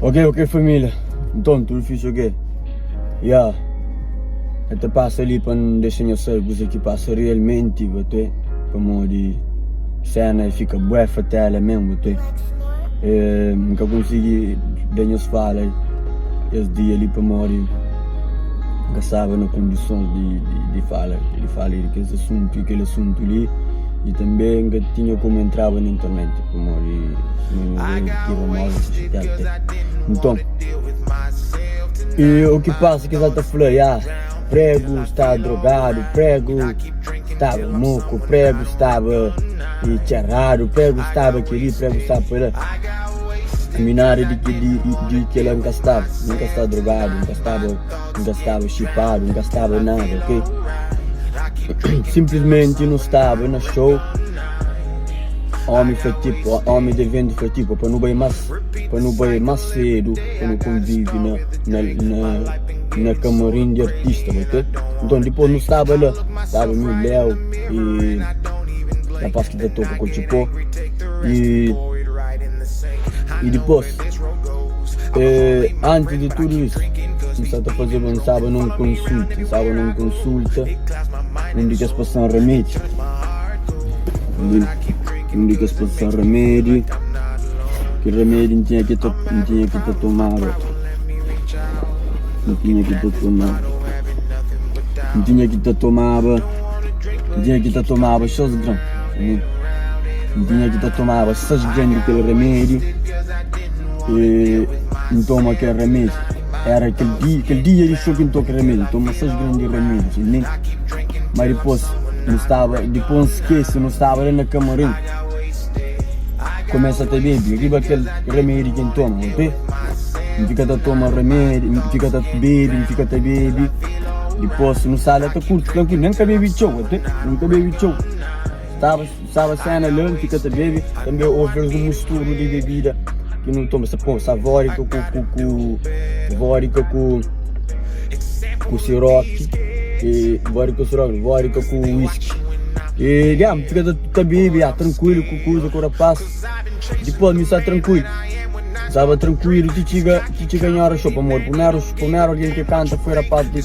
Ok, família. Então, tudo fixe o quê? Yeah. Até passa ali para não deixar eu saber que passa realmente, bater. Para morrer. Cena e fica bué fatela mesmo, bater. Nunca consegui dar-nos fala esse dia ali para morrer. Nunca estava nas condições de falar aquele assunto ali. E também nunca tinha como entrava na internet para morrer. Então, e o que passa que já está falando, prego está drogado, prego estava moco, prego estava raro, prego estava aquele, prego estava para a minária de que ele nunca estava drogado, nunca estava chipado, nunca estava nada, ok? Simplesmente não estava na show. Homem de evento foi tipo, para não bem mais cedo, para não convive na camarim de artista, ok? Então depois não estava lá, estava no Léo e a parte da toca com o Tipo e depois, antes de tudo isso, começava a fazer, estava num consulta, onde que as pessoas remédio. Um dia que as pessoas remédio, que remédio não tinha que tomar, não tinha que tomar 6 gramas, não tinha que tomar 6 gramas daquele remédio, e não toma aquele remédio, era aquele dia de show que não toca remédio, toma 6 gramas de remédio, né? Mas depois esquece, não estava ali na camarim. Começa a ter bebê, arriba aquele remédio que toma, ok? Fica a tomar remédio, fica a beber, depois não sai, até curto, tranquilo, nunca bebi show, ok? Nunca bebi show. Estava saindo ali, fica a beber, também houve um mistura de bebida que não toma, essa vodka com sirope, e vodka com whisky. E fica a beber, tranquilo, com coisa, com rapaz. Depois me está tranquilo. Estava tranquilo, te ganhar o show, amor. Primeiro alguém que canta foi rapaz que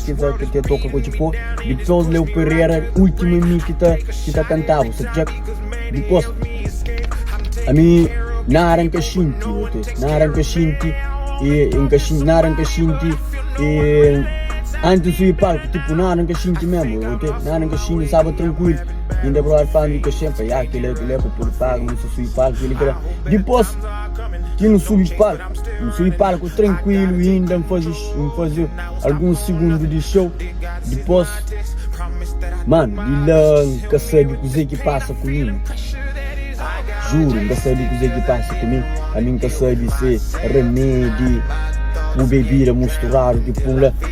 toca com o Tipo. Depois Leo Pereira, último mim que tá cantava, sabe? Depois, a mim, na arranca shinti, e antes de ir para o palco, tipo, na arranca shinti mesmo, na arranca shinti, estava tranquilo. Ainda para o fã fica sempre, aquele é para pôr pago, não se subir palco, depois que não subi palco tranquilo e ainda fazer alguns segundos de show, depois, mano, de lá, nunca sei de coisa que passa comigo, juro, nunca sei de coisa que passa comigo, a mim nunca sei de ser remédio, o bebida misturado, tipo,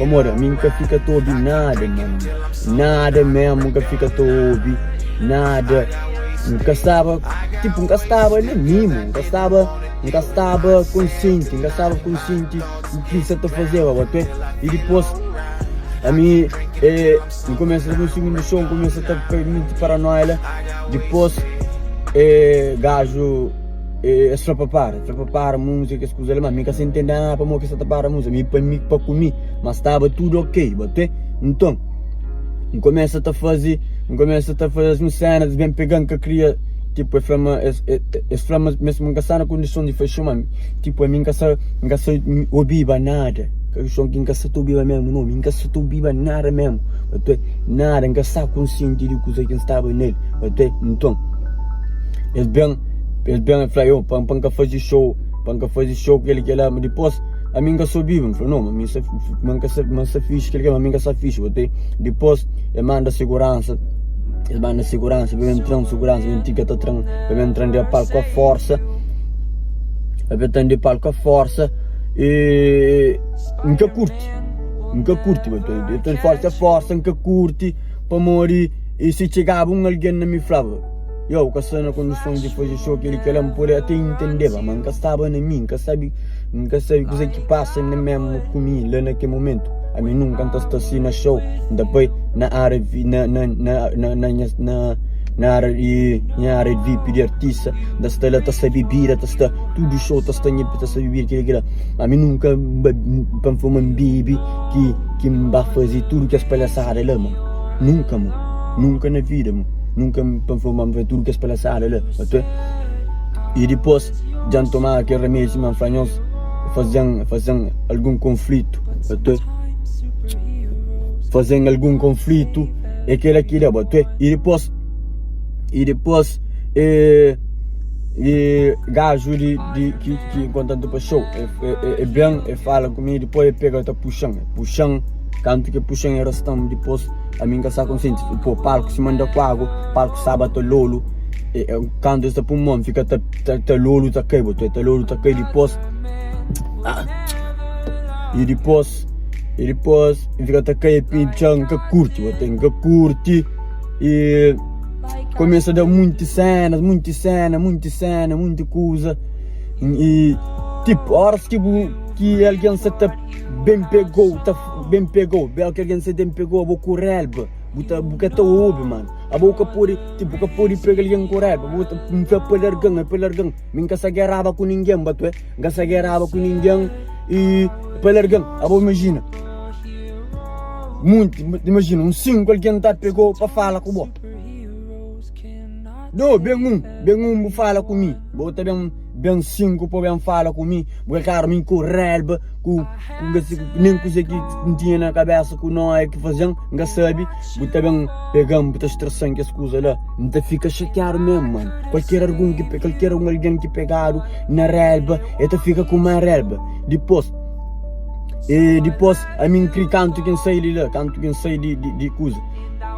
amor, a mim nunca fica todo nada, mano, nada mesmo, nunca fica todo nada, nunca estava nem mimo, nunca estava consciente do que você está fazendo, ok? E depois, a mim, começa no segundo show, começa a estar muito paranoia, depois, gajo, só para a música, as coisas, mas nunca se entende nada para que você está para a música, para comigo, mas estava tudo ok, ok? Então, começa a fazer as cenas, bem pegando que eu queria, tipo, as flamas mesmo nunca está na condição de fechar, mas, tipo, a mim nunca se ouviva nada, que eu que nunca se ouviva mesmo, não, nunca se ouviva nada mesmo, nada, nunca está consciente de coisa que estava nele, então, eles bem, falei, para fazer show, que ele lá, mas depois, a mim nunca soube, não, a mim nunca se fixe, que ele a mim nunca se fixe, depois, ele manda segurança, vai entrar em segurança, vai entrar de palco a força, e nunca curte, então força, nunca curte, para morrer, e se chegava alguém na minha falava, eu que estou na condição de fazer show, que ele me pode até entender, mas nunca estava em mim, nunca sabe coisa que passa mesmo comigo, lá naquele momento. A mim nunca estou assim na show, depois na área, Nara VIP de artista, da stela tá bebida, tá tudo show, tá bebida, aquilo. A mim nunca foi uma bibi que me vai fazer tudo que as palhaçadas lá, mano. Nunca na vida, mano. Nunca me foi uma tudo que as palhaçadas lá, até. E depois, já tomar aquele remédio, mano, faziam algum conflito, até. Fazendo algum conflito, aquilo, até. E depois gajo que contando para show é bem, fala comigo, depois pega outra puxão, canto que puxão era estão depois a mim que consciente, pô, palco se manda com água, palco sábado lolo, canto esta pulmão fica tá lolo tá caibo, tá lolo tá caibo e depois fica tá caibo pinchão que curte e começa a dar muitas cenas, muita coisa. E tipo, horas que alguém se bem pegou, bem alguém se bem pegou, a boca correlba, bota ouve, mano. A boca pode pegar alguém correlba, bota pelargão, minha se guerrava com ninguém, bato, se guerrava com ninguém e pelargão, a boca imagina. Imagina, 5 alguém tá pegou para falar com você. Não, bem fala comigo. Bota bem 5 para bem fala comigo. Porque cara me correlba, nem coisa que não tinha na cabeça que não é que faziam, não sabe. Bota bem pegamos, bota estressando que as coisas lá. Não te fica chateado mesmo, mano. Qualquer alguém que pegado na relva, ele fica com uma relva. Depois a mim canto quem sai de lá, de coisa.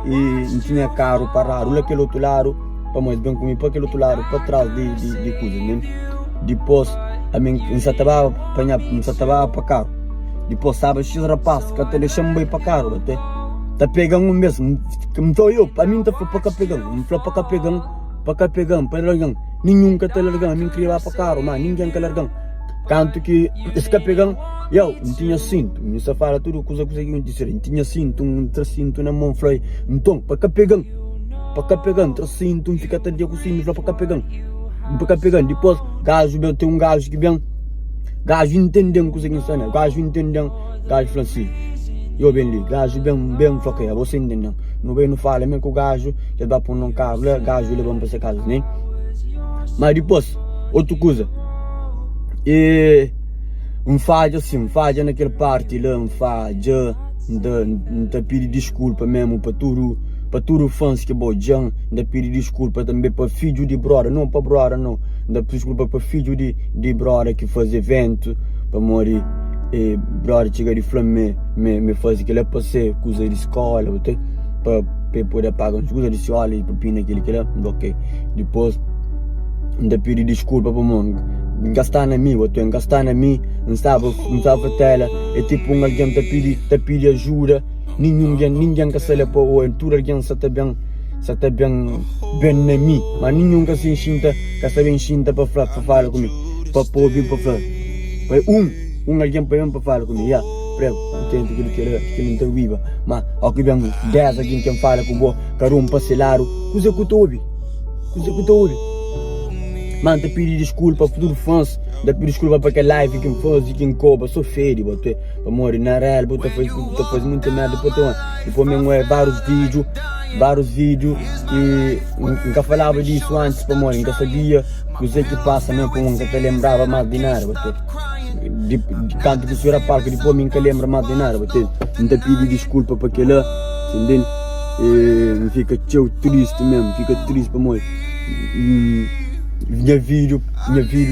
E não tinha carro parado, lá aquele outro lado. Para mais bem comigo, para aquele outro lado, para trás de coisa, né? Depois, a mim, não se estava para carro. Depois, sabe, X rapaz, que até deixamos bem para carro, até. Tá pegando mesmo, então eu, para mim, tá para cá pegando, não foi para cá pegando, para largando. Nenhum que tá largando, a mim queria para carro, mas ninguém que largando. Canto que, esse que pegando, eu não tinha cinto, não se fala tudo, coisa que eu disse, não tinha cinto, cinto na mão, falei, então, para cá pegando. Tracinto, fica até dia com o cinto, para cá pegando. Depois, tem um gajo que vem, gajo entendendo coisa que está, né? Gajo fala assim, eu bem ali, gajo bem foqueia, você entendeu? Não fala, mesmo que o gajo, já dá para um carro, gajo leva para essa casa, né? Mas depois, outra coisa, falha naquela parte lá, não pedir desculpa mesmo para tudo fãs que bojan, ainda pedir desculpa também para filho de brother, não para brother não, ainda pedir desculpa para filho de brother que faz evento, para morrer, brother chega de flame, me faz aquilo é para ser coisa de escola, para poder pagar as coisas de escola e papina aquilo que é, ok. Depois, ainda pedir desculpa para mim, gastar na mim, não sabe tela, é tipo alguém te pedir ajuda. Ninguém que se lhe pôr, tudo alguém se está bem na mim, mas ninguém que se enxinta para falar comigo, para pôr para falar. Alguém para falar comigo, prego, entendo que ele não está viva, mas ao que vem 10 alguém que fala com você, caramba, parcelado, coisa que tu ouve. Mano, te pedir desculpa para todos os fãs, te pedir desculpa para aquela live que faz e que cobra, sou feio, para morrer na real, para fazer muita merda, depois mesmo vários vídeos e nunca falava disso antes, para morrer, nunca sabia o que passa mesmo, para nunca te lembrava mais de nada, de canto que o senhor palco, depois nunca lembra mais de nada, não te pedir desculpa para aquela, entendeu? E fica triste mesmo, fica triste para morrer. Minha vídeo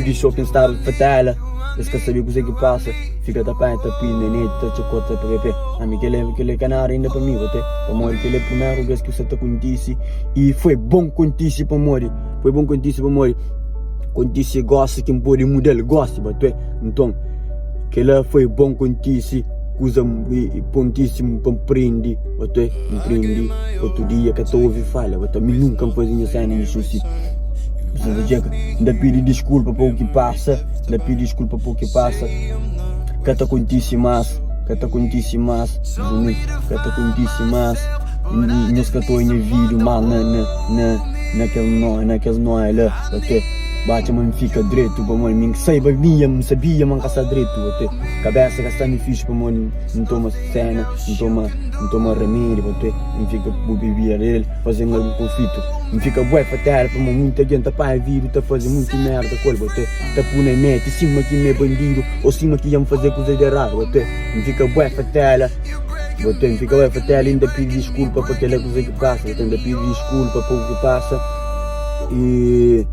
de shopping estava fatela, eu quer saber o que passa, fica tapando, tapinha, chocota, pepe, a mim que ele é canário ainda para mim, para morrer, que ele é a primeira vez que você está contigo e foi bom contigo para morrer, contigo gosta que um pouco de modelo gosta, então, que ele foi bom contigo, coisa pontíssimo para empreender, outro dia que estou a ouvir falha, mim nunca me fazia cena nisso assim. Ainda pedir desculpa por o que passa, que está acontecendo mais, nós que estou em vídeo mal naqueles nóis lá, ok? Bate, mano, fica direito, pô, mano, me sabia, man, caça direito, ok? Cabeça, caça me fixe, pô, mano, não toma cena, não toma remédio, ok? Não fica bebia dele, fazendo algum conflito, não fica bué pra terra, pô, mano, muita gente tá para vir, tá fazendo muita merda, coisa, ok? Tá por na net, cima que me bandido, ou cima que iam fazer coisa de errado, ok? Não fica bué pra terra, ok? Não fica bué pra terra, ainda pede desculpa por aquela coisa que passa, ainda pede desculpa por o que passa, e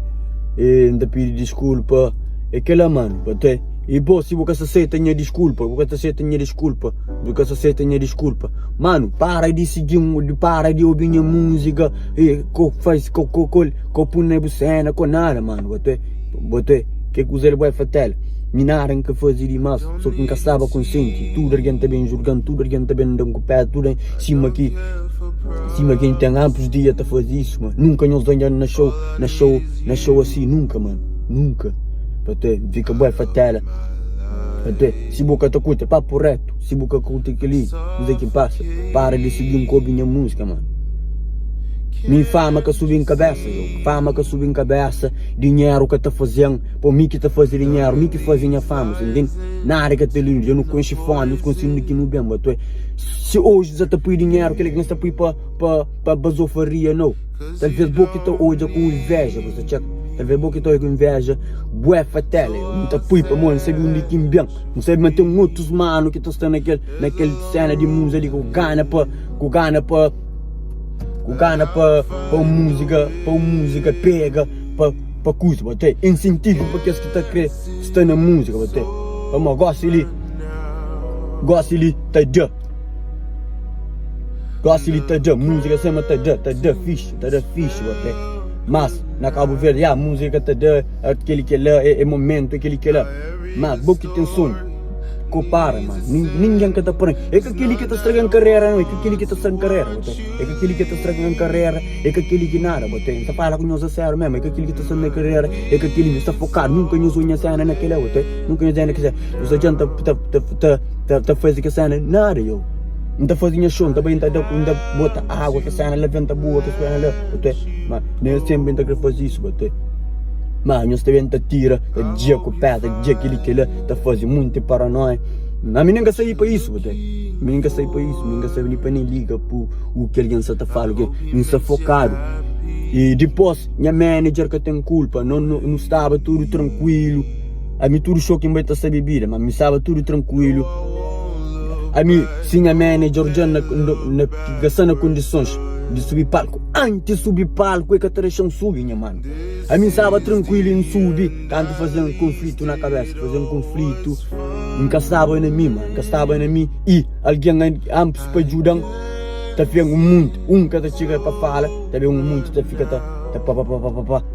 ainda pedir desculpa, é que lá, mano, até. E bom, se você aceita minha desculpa, você aceita minha desculpa, mano, para de seguir, para de ouvir minha música, e faz, põe cena, com nada, mano, até, que ele vai fazer? Minaram que fazia demais, só que nunca estava consciente, tudo alguém está bem julgando, tudo alguém está bem dando com o pé, tudo em cima aqui tem amplos dias a fazer isso, mano. Nunca nos ganham na show assim, nunca, mano, nunca. Até, fica bem fatela. Até, se boca tá curta, papo reto, se boca curta aquele, não sei o que passa, para de seguir minha música, mano. Minha fama que subi em cabeça, dinheiro que tá fazendo, por mim que tá fazendo dinheiro, mim que faz minha fama, entende? Nada que tá lindo, eu não conheço fome, não consigo aqui no bem, mas se hoje já tá por dinheiro, que ele não está por para basofaria, não. Talvez boa que tá hoje com inveja, você checa. Talvez boa que tá com inveja, bué fatela, não tá por para mano, não sabe onde que bem, não sabe manter outros mano que tá estando naquele cena de música ali, com gana para música pega, para coisa, bater incentivo para aqueles que estão na música, bater. Vamos, gosta ali, tá já, música sempre tá já fixe, bater. Mas na Cabo Verde, a música tá já, aquele que lá é momento, aquele que lá, mas boa que tem sonho. Compara, mano, ninguém que tá por aí. É que aquele que tá estragando carreira, não é que aquele que tá estragando carreira, é que aquele que tá estragando carreira, é que aquele que nada, botei. Tá fala com nós a sério mesmo, é que aquele que tá estragando carreira, é que aquele que está focado, nunca nos unha cena naquela outra, nunca nos unha naquela. Os agentes tá fazendo que cena, nada, eu. Não tá fazendo chão, tá bem, ainda bota água, que cena levanta boa, que cena lá, botei. Mas nem sempre tá querendo fazer isso, botei. Mas nós também tá tira, tá dia com o pé, tá dia aquele que lá, tá fazendo muito paranoia. A mim nunca saí para isso, nunca saí para nem liga pro o que alguém está falando, que não está focado. E depois, minha manager que tem culpa, não estava tudo tranquilo. A mim tudo choque em baita essa bebida, mas me estava tudo tranquilo. A mim, sim, a manager já gastando condições de subir palco, antes de subir palco é que a traição sube, minha mano. A mim estava tranquilo em subir, quando fazendo conflito na cabeça, nunca estava em mim, e alguém ambos para ajudar, tá vendo muito, que tá chega para falar, tá vendo muito, tá fica,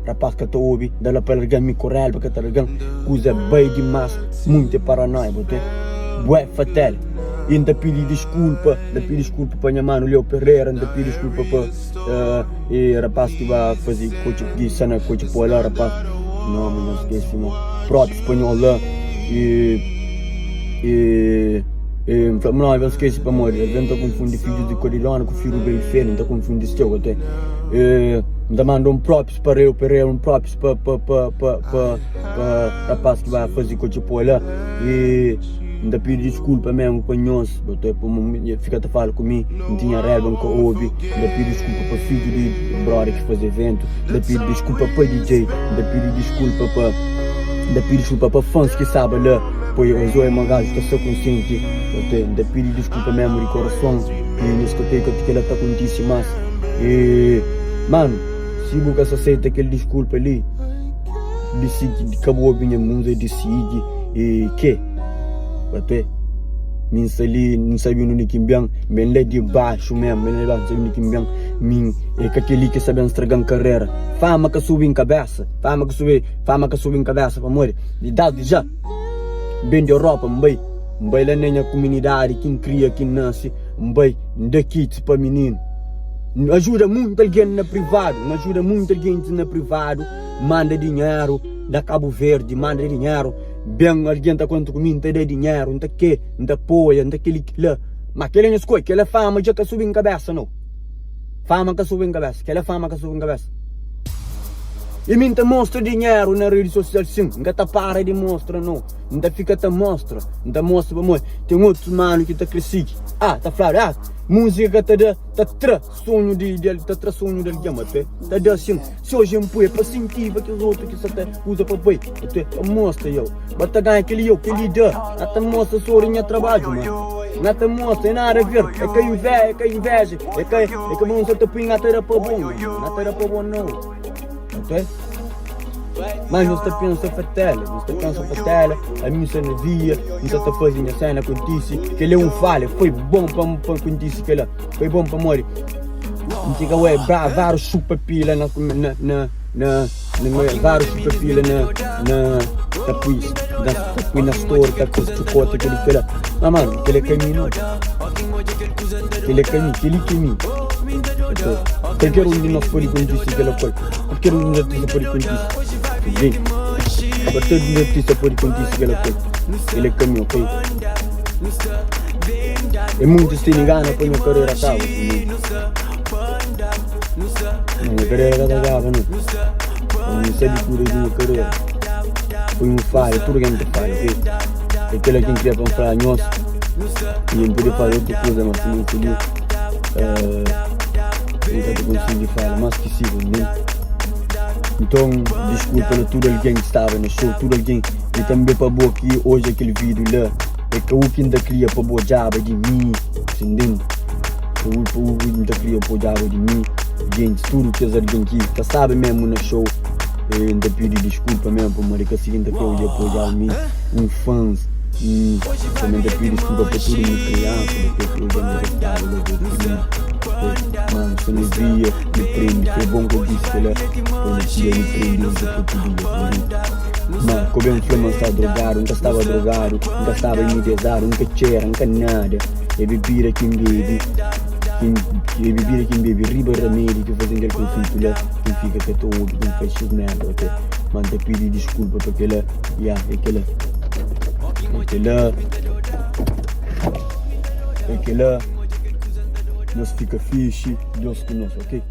rapaz que tá ouvindo, dá para alguém me correr, porque tá alguém coisa bem demais, muito paranoia, bué fatal. Ainda pedi desculpa para minha mano Leo Pereira, ainda pedi desculpa para o rapaz que vai fazer coach de sana, coach por lá, rapaz, não esqueci, não, próprio espanhol lá, não esqueci para morrer, ele não está confundindo filho de Corilhona com filho bem feio, não está confundindo esse teu até, ainda mandou próprios para Leo Pereira, próprios para rapaz que vai fazer coach por lá, ainda pedi desculpa mesmo para nós, fica a falar comigo, não tinha relva, nunca ouvi, ainda pedi desculpa para filho de brother que faz evento, ainda pedi desculpa para DJ, ainda pedi desculpa para fãs que sabem lá, pois eu sou uma gajo que sou consciente, ainda pedi desculpa mesmo de coração, e não escutei que ela está contigo mais, e mano, se você só aceita aquele desculpa ali, decide, acabou a minha música, decide, e que? Até min sali não sabia no Nikimbiang, men lá de baixo mesmo, men lá de Nikimbiang, min é que aquele que sabe estragar carreira, fama que sube em cabeça, fama que sube em cabeça, para morrer, de idade já, bem de Europa, mbai lá na comunidade, quem cria, quem nasce, mbai de kits para menino, ajuda muito alguém na privado, manda dinheiro da Cabo Verde, manda dinheiro. Bem, alguém está contra comigo, não tem dinheiro, não tem apoio, não tem aquele que lá. Mas aquele não escolhe, aquela fama já que sube em cabeça, não. Fama que sube em cabeça, aquela fama que sube em cabeça. E mim te mostra dinheiro na rede social sim, nunca te para de mostrar não, ainda fica te mostra para moi, tem outros mano que te critica, tá falando, música te dá, te traz sonho de sonho dele gama, te dá sim, se hoje um pouco para sentir que os outros que você usa para boi, te mostra eu, basta ganhar aquele dá, te mostra sorinha trabalho, mano. Não te mostra nada a ver, é que inveja, é que não se te põe na terra para bom, na terra para bom não, ok? Mas não se pensa fatela, não se pensa fatela, a minha cena via, não se te fazendo a cena com disse, que ele é falha, foi bom para com disse que ele foi bom para morrer. Não fica ué, vários chupa pila vários chupa pila na polícia, na store, tá com chocolate aquele lá. Mas mano, aquele caminho, aquele caminho. Qualquer um de nós pode conhecer aquela coisa, qualquer um de nós pode conhecer. Vem, qualquer um de nós pode conhecer aquela coisa, aquele caminho, ok? E muitos têm gana para minha carreira tal. Minha carreira tá gava, não. Não sei de cura de minha carreira. Foi falha, tudo que a gente fala, ok? Aquela que queria para falar nosso, e eu podia falar outra coisa, mas não podia. Nunca consegui falar, mas que sigo, né? Então, desculpa a todo alguém que estava no show, todo alguém que também para boa aqui hoje aquele vídeo lá, é que o que ainda queria para boa jaba de mim, entendeu? O que ainda queria para jaba de mim, gente, tudo que as alguém que tá sabe mesmo no show, ainda pedi desculpa mesmo por marica seguinte que eu ia apoiar mim, fãs. Também te pido desculpa para todo mundo criança, porque eu já não gostava do mano, se não via, me prende, foi bom que eu disse que ela podia me prender onde eu podia. Mano, como eu fui estava drogado, nunca estava drogado, nunca estava imediatado, nunca tinha, nunca nada. E bebida quem bebe, riba remédio, que fazem aquele conflito lá, quem fica que estou ouvindo, quem faz isso merda, ok? Mano, te pido desculpa porque ela, aquela nós fica fixe, Deus conosco, ok?